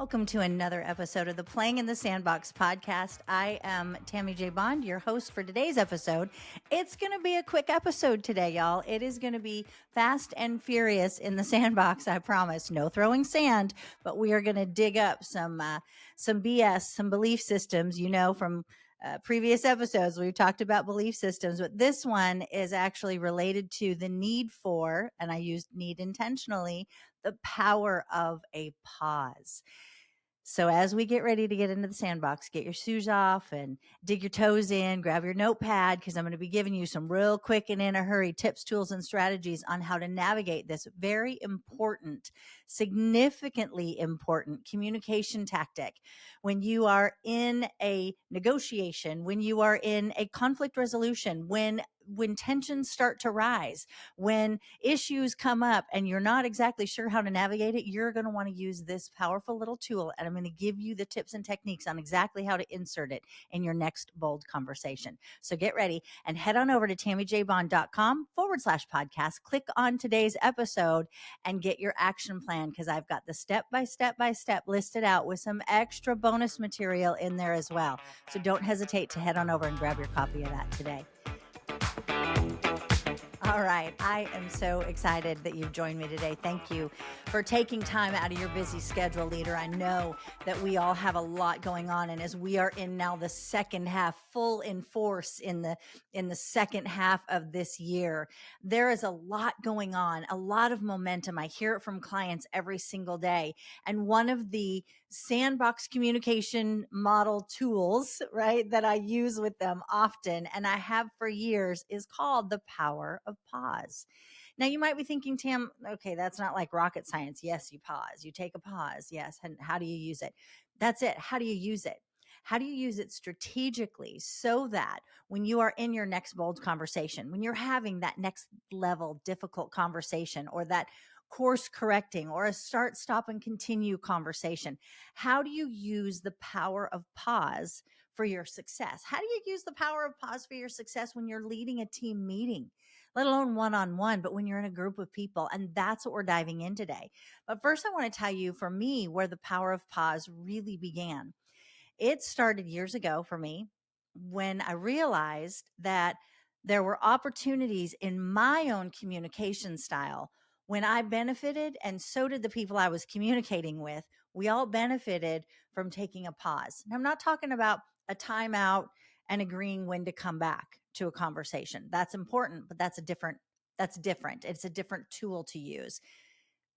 Welcome to another episode of the Playing in the Sandbox podcast. I am Tammy J. Bond, your host for today's episode. It's going to be a quick episode today, y'all. It is going to be fast and furious in the sandbox, I promise. No throwing sand, but we are going to dig up some BS, some belief systems, from previous episodes. We've talked about belief systems, but this one is actually related to the need for, and I used need intentionally, the power of a pause. So as we get ready to get into the sandbox, get your shoes off and dig your toes in, grab your notepad, because I'm going to be giving you some real quick and in a hurry tips, tools, and strategies on how to navigate this very important, significantly important communication tactic when you are in a negotiation, when you are in a conflict resolution, when tensions start to rise, when issues come up and you're not exactly sure how to navigate it. You're going to want to use this powerful little tool, and I'm going to give you the tips and techniques on exactly how to insert it in your next bold conversation. So get ready and head on over to tammyjbond.com/podcast. Click on today's episode and get your action plan, because I've got the step-by-step listed out with some extra bonus material in there as well. So don't hesitate to head on over and grab your copy of that today. All right. I am so excited that you've joined me today. Thank you for taking time out of your busy schedule, leader. I know that we all have a lot going on. And as we are in now the second half, full in force in the second half of this year, there is a lot going on, a lot of momentum. I hear it from clients every single day. And one of the sandbox communication model tools, right, that I use with them often, and I have for years, is called the power of pause. Now, you might be thinking, Tam, okay, that's not like rocket science. Yes, you pause, you take a pause. Yes. And how do you use it? That's it. How do you use it? How do you use it strategically so that when you are in your next bold conversation, when you're having that next level difficult conversation, or that course correcting, or a start, stop, and continue conversation, how do you use the power of pause for your success? How do you use the power of pause for your success when you're leading a team meeting, let alone one-on-one, but when you're in a group of people? And that's what we're diving in today. But first, I want to tell you, for me, where the power of pause really began. It started years ago for me when I realized that there were opportunities in my own communication style when I benefited, and so did the people I was communicating with. We all benefited from taking a pause. And I'm not talking about a timeout and agreeing when to come back to a conversation. That's important, but that's different. It's a different tool to use.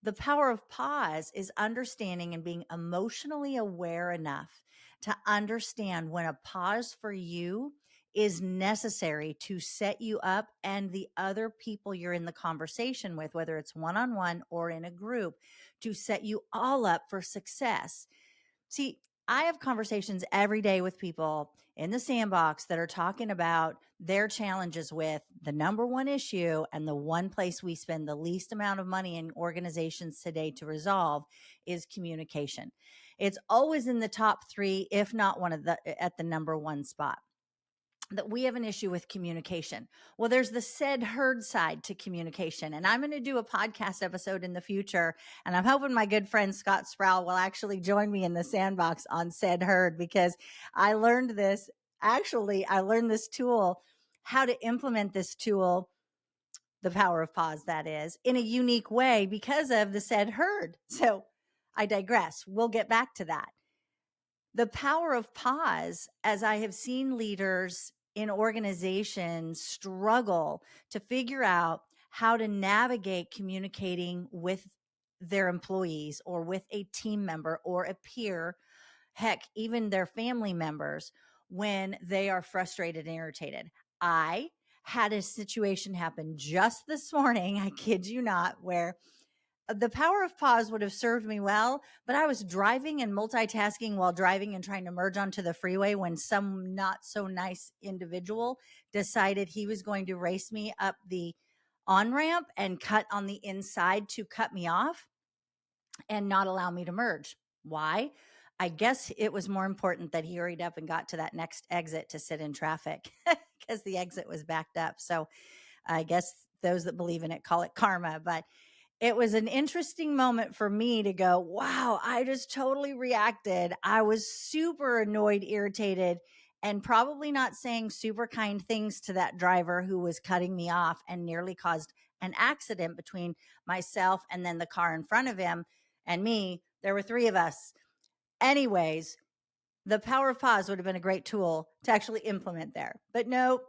The power of pause is understanding and being emotionally aware enough to understand when a pause for you is necessary to set you up and the other people you're in the conversation with, whether it's one-on-one or in a group, to set you all up for success. See, I have conversations every day with people in the sandbox that are talking about their challenges with the number one issue and the one place we spend the least amount of money in organizations today to resolve is communication. It's always in the top three, if not at the number one spot, that we have an issue with communication. Well, there's the said heard side to communication. And I'm going to do a podcast episode in the future. And I'm hoping my good friend Scott Sproul will actually join me in the sandbox on said heard, because I learned this. Actually, I learned this tool, how to implement this tool, the power of pause, that is, in a unique way because of the said heard. So I digress. We'll get back to that. The power of pause, as I have seen leaders in organizations struggle to figure out how to navigate communicating with their employees or with a team member or a peer, heck, even their family members, when they are frustrated and irritated. I had a situation happen just this morning, I kid you not, where the power of pause would have served me well, but I was driving and multitasking while driving and trying to merge onto the freeway when some not so nice individual decided he was going to race me up the on ramp and cut on the inside to cut me off and not allow me to merge. Why? I guess it was more important that he hurried up and got to that next exit to sit in traffic because the exit was backed up. So I guess those that believe in it call it karma, but it was an interesting moment for me to go, wow, I just totally reacted. I was super annoyed, irritated, and probably not saying super kind things to that driver who was cutting me off and nearly caused an accident between myself and then the car in front of him and me. There were three of us. Anyways, the power of pause would have been a great tool to actually implement there. But no,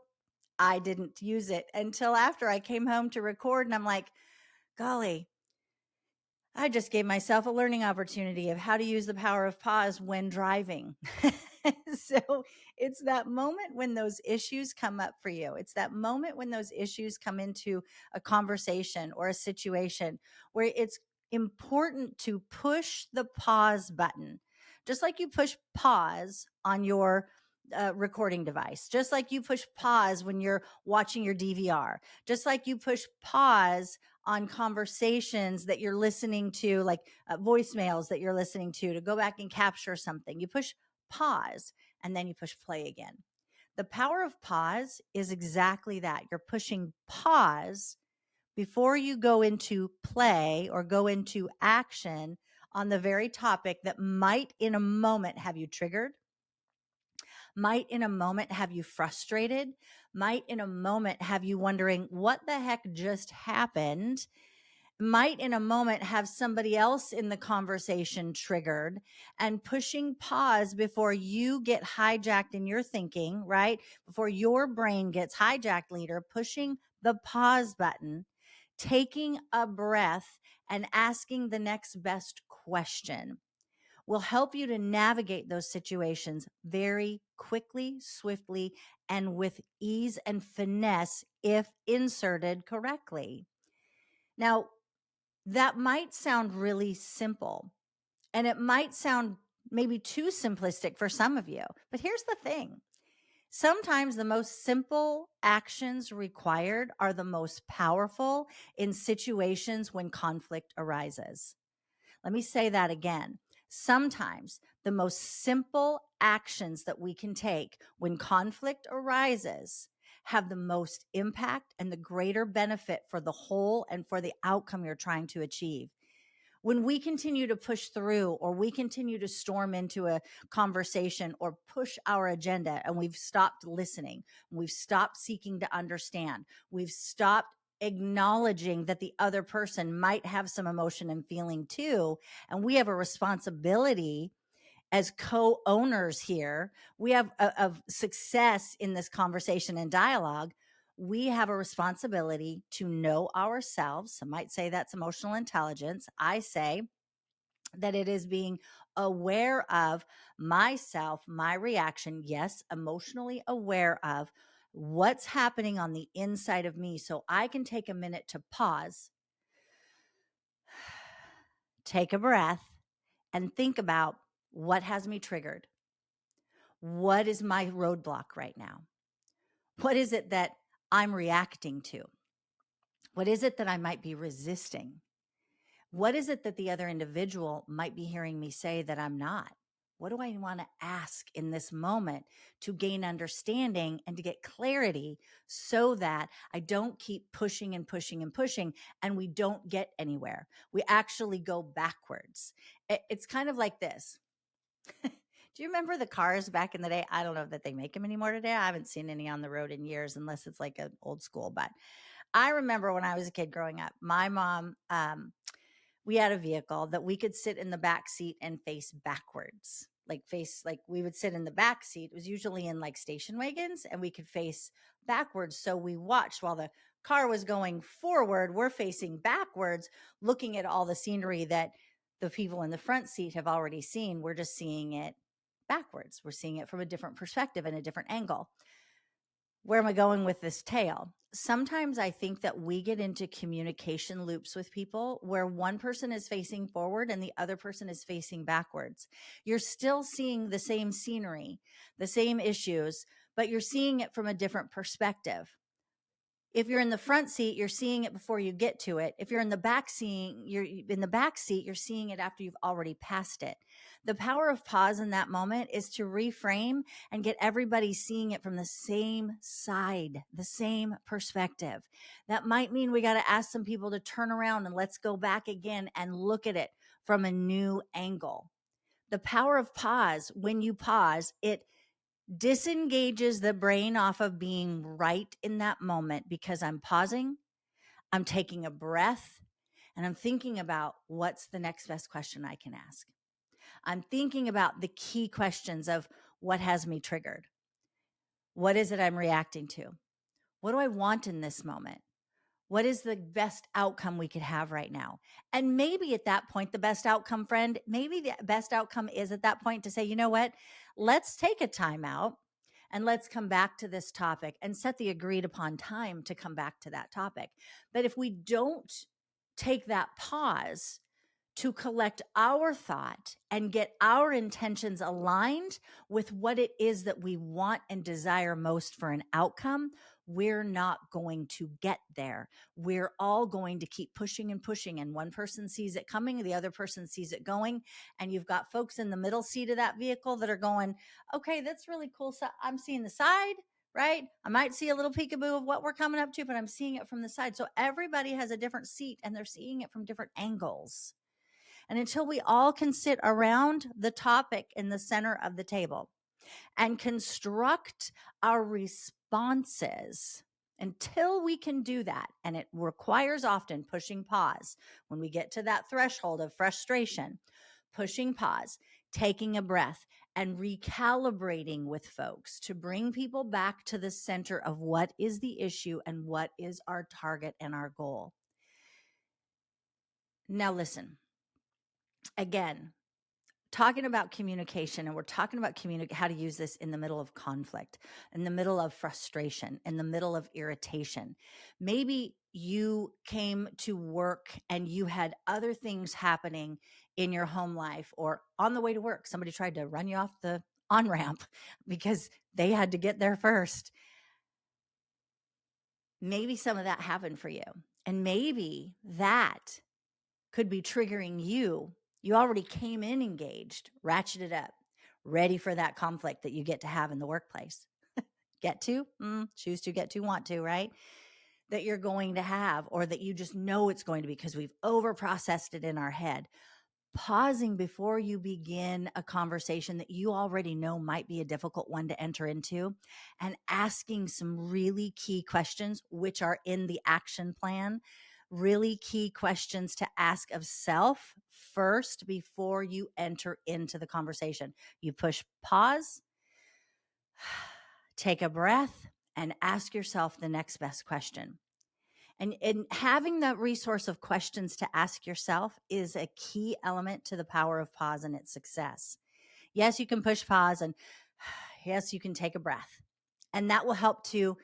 I didn't use it until after I came home to record. And I'm like, golly, I just gave myself a learning opportunity of how to use the power of pause when driving. So it's that moment when those issues come up for you. It's that moment when those issues come into a conversation or a situation where it's important to push the pause button, just like you push pause on your recording device, just like you push pause when you're watching your DVR, just like you push pause on conversations that you're listening to, like voicemails that you're listening to go back and capture something. You push pause and then you push play again. The power of pause is exactly that. You're pushing pause before you go into play or go into action on the very topic that might in a moment have you triggered, might in a moment have you frustrated, might in a moment have you wondering what the heck just happened, might in a moment have somebody else in the conversation triggered, and pushing pause before you get hijacked in your thinking, right? Before your brain gets hijacked, leader, pushing the pause button, taking a breath and asking the next best question will help you to navigate those situations very quickly, swiftly, and with ease and finesse if inserted correctly. Now, that might sound really simple, and it might sound maybe too simplistic for some of you. But here's the thing. Sometimes the most simple actions required are the most powerful in situations when conflict arises. Let me say that again. Sometimes the most simple actions that we can take when conflict arises have the most impact and the greater benefit for the whole and for the outcome you're trying to achieve. When we continue to push through or we continue to storm into a conversation or push our agenda and we've stopped listening, we've stopped seeking to understand, we've stopped acknowledging that the other person might have some emotion and feeling too, and we have a responsibility as co-owners here, we have of success in this conversation and dialogue. We have a responsibility to know ourselves. Some might say that's emotional intelligence. I say that it is being aware of myself, my reaction. Yes, emotionally aware of what's happening on the inside of me so I can take a minute to pause, take a breath, and think about what has me triggered. What is my roadblock right now? What is it that I'm reacting to? What is it that I might be resisting? What is it that the other individual might be hearing me say that I'm not? What do I want to ask in this moment to gain understanding and to get clarity so that I don't keep pushing and pushing and pushing and we don't get anywhere? We actually go backwards. It's kind of like this. Do you remember the cars back in the day? I don't know that they make them anymore today. I haven't seen any on the road in years, unless it's like an old school. But I remember when I was a kid growing up, my mom, we had a vehicle that we could sit in the back seat and face backwards. Like we would sit in the back seat. It was usually in like station wagons, and we could face backwards. So we watched while the car was going forward. We're facing backwards, looking at all the scenery that the people in the front seat have already seen. We're just seeing it backwards. We're seeing it from a different perspective and a different angle. Where am I going with this tale? Sometimes I think that we get into communication loops with people where one person is facing forward and the other person is facing backwards. You're still seeing the same scenery, the same issues, but you're seeing it from a different perspective. If you're in the front seat, you're seeing it before you get to it. If you're in the back seat, you're seeing it after you've already passed it. The power of pause in that moment is to reframe and get everybody seeing it from the same side, the same perspective. That might mean we got to ask some people to turn around and let's go back again and look at it from a new angle. The power of pause, when you pause, it disengages the brain off of being right in that moment because I'm pausing, I'm taking a breath, and I'm thinking about what's the next best question I can ask. I'm thinking about the key questions of what has me triggered. What is it I'm reacting to? What do I want in this moment? What is the best outcome we could have right now? And maybe at that point, the best outcome, friend, maybe the best outcome is at that point to say, you know what? Let's take a time out and let's come back to this topic and set the agreed upon time to come back to that topic. But if we don't take that pause to collect our thought and get our intentions aligned with what it is that we want and desire most for an outcome, we're not going to get there. We're all going to keep pushing and pushing. And one person sees it coming, the other person sees it going. And you've got folks in the middle seat of that vehicle that are going, okay, that's really cool. So I'm seeing the side, right? I might see a little peekaboo of what we're coming up to, but I'm seeing it from the side. So everybody has a different seat and they're seeing it from different angles. And until we all can sit around the topic in the center of the table and construct our responses, until we can do that, and it requires often pushing pause when we get to that threshold of frustration, pushing pause, taking a breath, and recalibrating with folks to bring people back to the center of what is the issue and what is our target and our goal. Now, listen, again, talking about communication, and we're talking about how to use this in the middle of conflict, in the middle of frustration, in the middle of irritation. Maybe you came to work and you had other things happening in your home life, or on the way to work, somebody tried to run you off the on ramp because they had to get there first. Maybe some of that happened for you, and maybe that could be triggering you. You already came in engaged, ratcheted up, ready for that conflict that you get to have in the workplace. Choose to, get to, want to, right? That you're going to have, or that you just know it's going to be because we've over processed it in our head. Pausing before you begin a conversation that you already know might be a difficult one to enter into, and asking some really key questions, which are in the action plan, really key questions to ask of self first before you enter into the conversation. You push pause, take a breath, and ask yourself the next best question. And having that resource of questions to ask yourself is a key element to the power of pause and its success. Yes, you can push pause, and yes, you can take a breath. And that will help to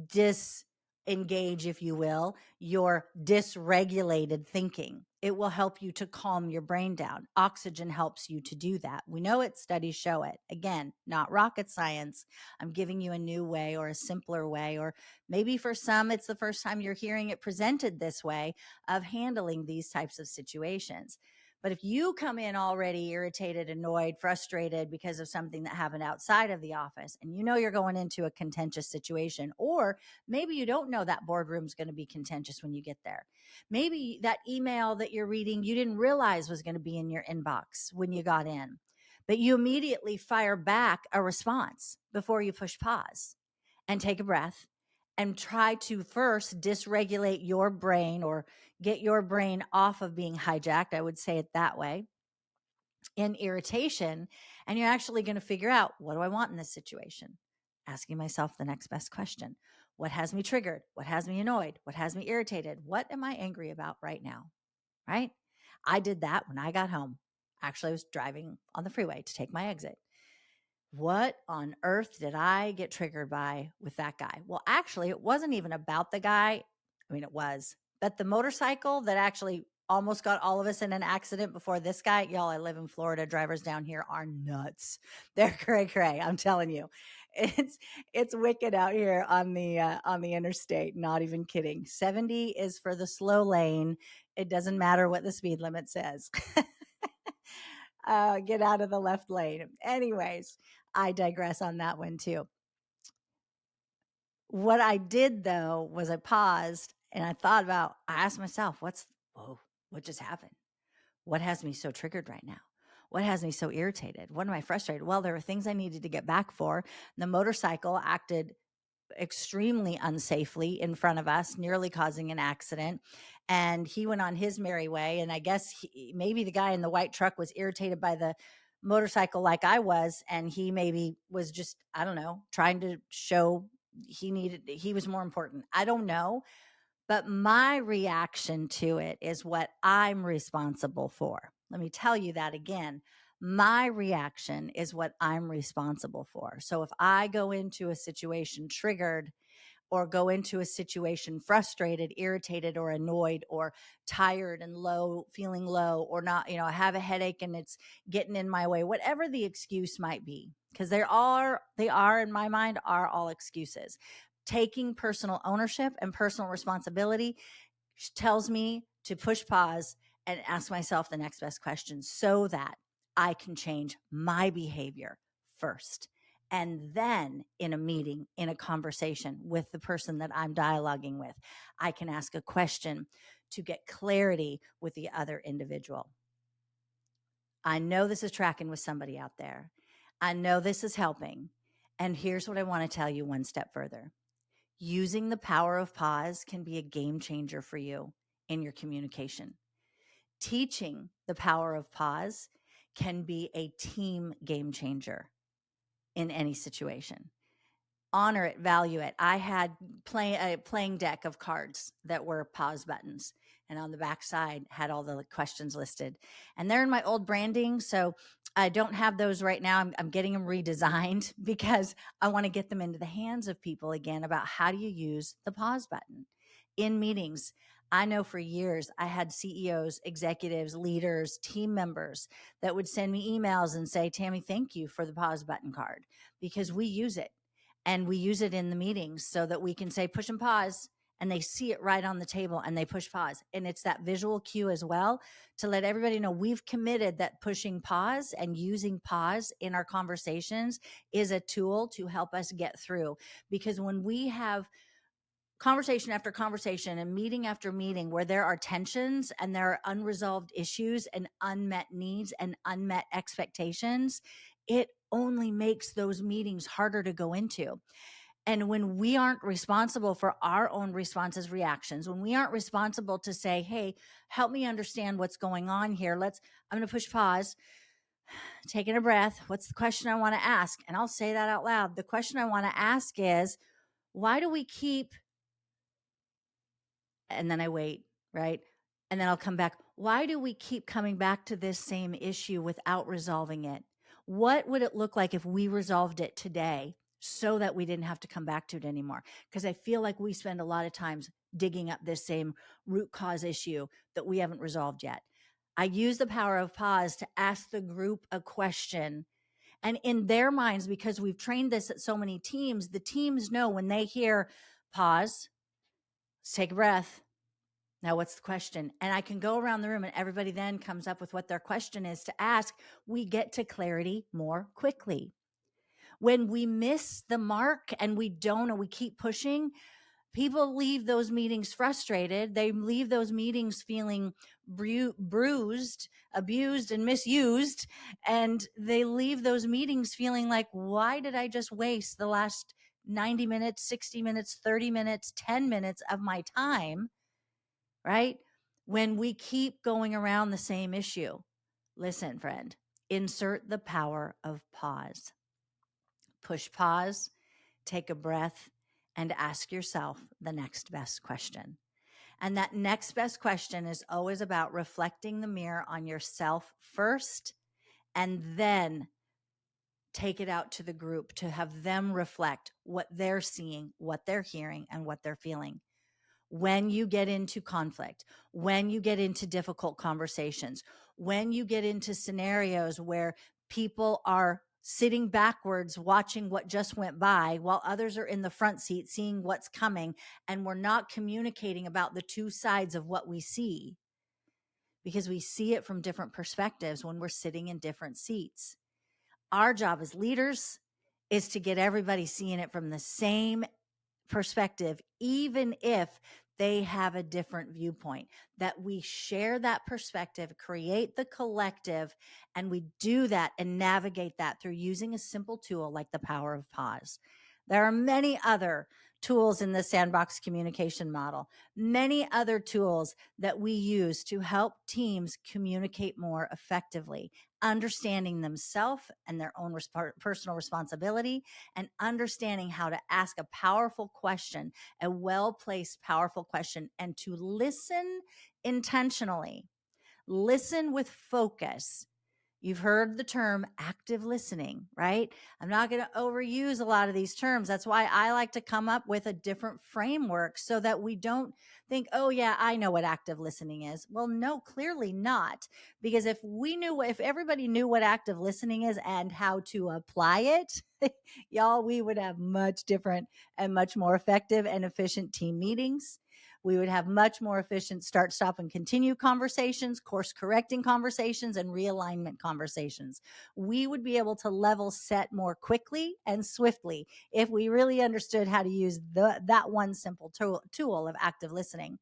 disengage, if you will, your dysregulated thinking. It will help you to calm your brain down. Oxygen helps you to do that. We know it, studies show it. Again, not rocket science. I'm giving you a new way or a simpler way, or maybe for some, it's the first time you're hearing it presented this way of handling these types of situations. But if you come in already irritated, annoyed, frustrated because of something that happened outside of the office, and you know you're going into a contentious situation, or maybe you don't know that boardroom's going to be contentious when you get there. Maybe that email that you're reading, you didn't realize was going to be in your inbox when you got in, but you immediately fire back a response before you push pause and take a breath and try to first dysregulate your brain, or get your brain off of being hijacked. I would say it that way, in irritation. And you're actually going to figure out, what do I want in this situation? Asking myself the next best question. What has me triggered? What has me annoyed? What has me irritated? What am I angry about right now? Right? I did that when I got home. Actually, I was driving on the freeway to take my exit. What on earth did I get triggered by with that guy? Well, actually, it wasn't even about the guy. I mean, it was, but the motorcycle that actually almost got all of us in an accident before this guy. Y'all, I live in Florida. Drivers down here are nuts. They're cray cray. I'm telling you. It's it's wicked out here on the interstate. Not even kidding. 70 is for the slow lane. It doesn't matter what the speed limit says. Get out of the left lane. Anyways, I digress on that one too. What I did though was I paused and I asked myself, whoa, what just happened? What has me so triggered right now? What has me so irritated? What am I frustrated? Well, there were things I needed to get back for. The motorcycle acted extremely unsafely in front of us, nearly causing an accident. And he went on his merry way. And I guess maybe the guy in the white truck was irritated by the motorcycle like I was. And he maybe was just, I don't know, trying to show he was more important. I don't know. But my reaction to it is what I'm responsible for. Let me tell you that again. My reaction is what I'm responsible for. So if I go into a situation triggered or go into a situation frustrated, irritated, or annoyed, or tired and low, feeling low, or not, I have a headache and it's getting in my way, whatever the excuse might be, because they are in my mind, are all excuses. Taking personal ownership and personal responsibility tells me to push pause and ask myself the next best question so that I can change my behavior first. And then in a meeting, in a conversation with the person that I'm dialoguing with, I can ask a question to get clarity with the other individual. I know this is tracking with somebody out there. I know this is helping. And here's what I want to tell you one step further. Using the power of pause can be a game changer for you in your communication. Teaching the power of pause can be a team game changer in any situation. Honor it, value it. I had a playing deck of cards that were pause buttons, and on the back side had all the questions listed. And they're in my old branding, so I don't have those right now. I'm getting them redesigned because I want to get them into the hands of people again about how do you use the pause button in meetings. I know for years I had CEOs, executives, leaders, team members that would send me emails and say, Tammy, thank you for the pause button card, because we use it. And we use it in the meetings so that we can say push and pause, and they see it right on the table and they push pause. And it's that visual cue as well to let everybody know we've committed that pushing pause and using pause in our conversations is a tool to help us get through. Because when we have conversation after conversation and meeting after meeting where there are tensions and there are unresolved issues and unmet needs and unmet expectations, it only makes those meetings harder to go into. And when we aren't responsible for our own responses, reactions, when we aren't responsible to say, hey, help me understand what's going on here. I'm going to push pause, taking a breath. What's the question I want to ask? And I'll say that out loud. The question I want to ask is, why do we keep, and then I wait, right? And then I'll come back. Why do we keep coming back to this same issue without resolving it? What would it look like if we resolved it today so that we didn't have to come back to it anymore? Because I feel like we spend a lot of times digging up this same root cause issue that we haven't resolved yet. I use the power of pause to ask the group a question. And in their minds, because we've trained this at so many teams, the teams know when they hear pause, let's take a breath. Now, what's the question? And I can go around the room and everybody then comes up with what their question is to ask. We get to clarity more quickly. When we miss the mark and we keep pushing, people leave those meetings frustrated. They leave those meetings feeling bruised, abused, and misused. And they leave those meetings feeling like, why did I just waste the last 90 minutes, 60 minutes, 30 minutes, 10 minutes of my time? Right? When we keep going around the same issue. Listen, friend, insert the power of pause. Push pause, take a breath, and ask yourself the next best question. And that next best question is always about reflecting the mirror on yourself first, and then take it out to the group to have them reflect what they're seeing, what they're hearing, and what they're feeling. When you get into conflict, when you get into difficult conversations, when you get into scenarios where people are sitting backwards, watching what just went by, while others are in the front seat seeing what's coming. And we're not communicating about the two sides of what we see because we see it from different perspectives when we're sitting in different seats. Our job as leaders is to get everybody seeing it from the same perspective, even if they have a different viewpoint, that we share that perspective, create the collective, and we do that and navigate that through using a simple tool like the power of pause. There are many other tools in the sandbox communication model, many other tools that we use to help teams communicate more effectively, understanding themselves and their own personal responsibility, and understanding how to ask a powerful question, a well-placed, powerful question, and to listen intentionally, listen with focus. You've heard the term active listening, right? I'm not going to overuse a lot of these terms. That's why I like to come up with a different framework so that we don't think, oh, yeah, I know what active listening is. Well, no, clearly not. Because if everybody knew what active listening is and how to apply it, y'all, we would have much different and much more effective and efficient team meetings. We would have much more efficient start, stop, and continue conversations, course correcting conversations, and realignment conversations. We would be able to level set more quickly and swiftly if we really understood how to use that one simple tool of active listening.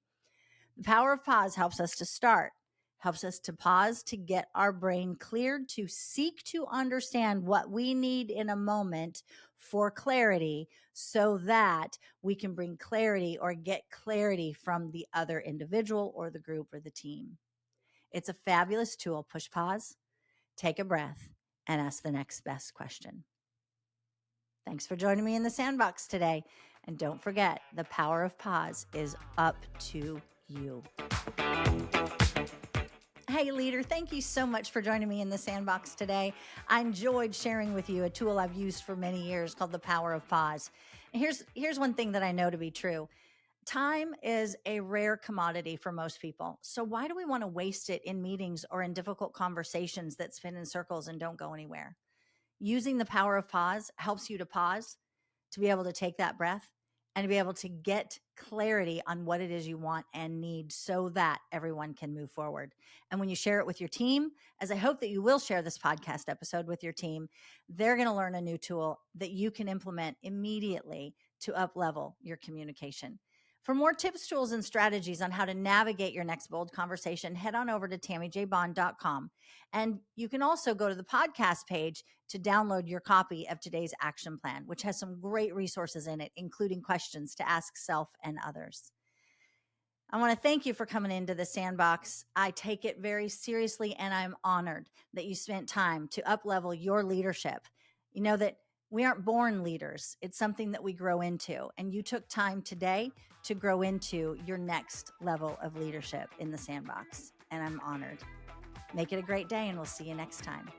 The power of pause helps us to start, helps us to pause to get our brain cleared to seek to understand what we need in a moment for clarity so that we can bring clarity or get clarity from the other individual or the group or the team. It's a fabulous tool. Push pause, take a breath, and ask the next best question. Thanks for joining me in the sandbox today. And don't forget, the power of pause is up to you. Hey, leader, thank you so much for joining me in the sandbox today. I enjoyed sharing with you a tool I've used for many years called the power of pause. Here's one thing that I know to be true. Time is a rare commodity for most people. So why do we want to waste it in meetings or in difficult conversations that spin in circles and don't go anywhere? Using the power of pause helps you to pause, to be able to take that breath, and to be able to get clarity on what it is you want and need so that everyone can move forward. And when you share it with your team, as I hope that you will share this podcast episode with your team, they're going to learn a new tool that you can implement immediately to up-level your communication. For more tips, tools, and strategies on how to navigate your next bold conversation, head on over to tammyjbond.com. And you can also go to the podcast page to download your copy of today's action plan, which has some great resources in it, including questions to ask self and others. I want to thank you for coming into the sandbox. I take it very seriously, and I'm honored that you spent time to up-level your leadership. You know that we aren't born leaders. It's something that we grow into. And you took time today to grow into your next level of leadership in the sandbox. And I'm honored. Make it a great day, and we'll see you next time.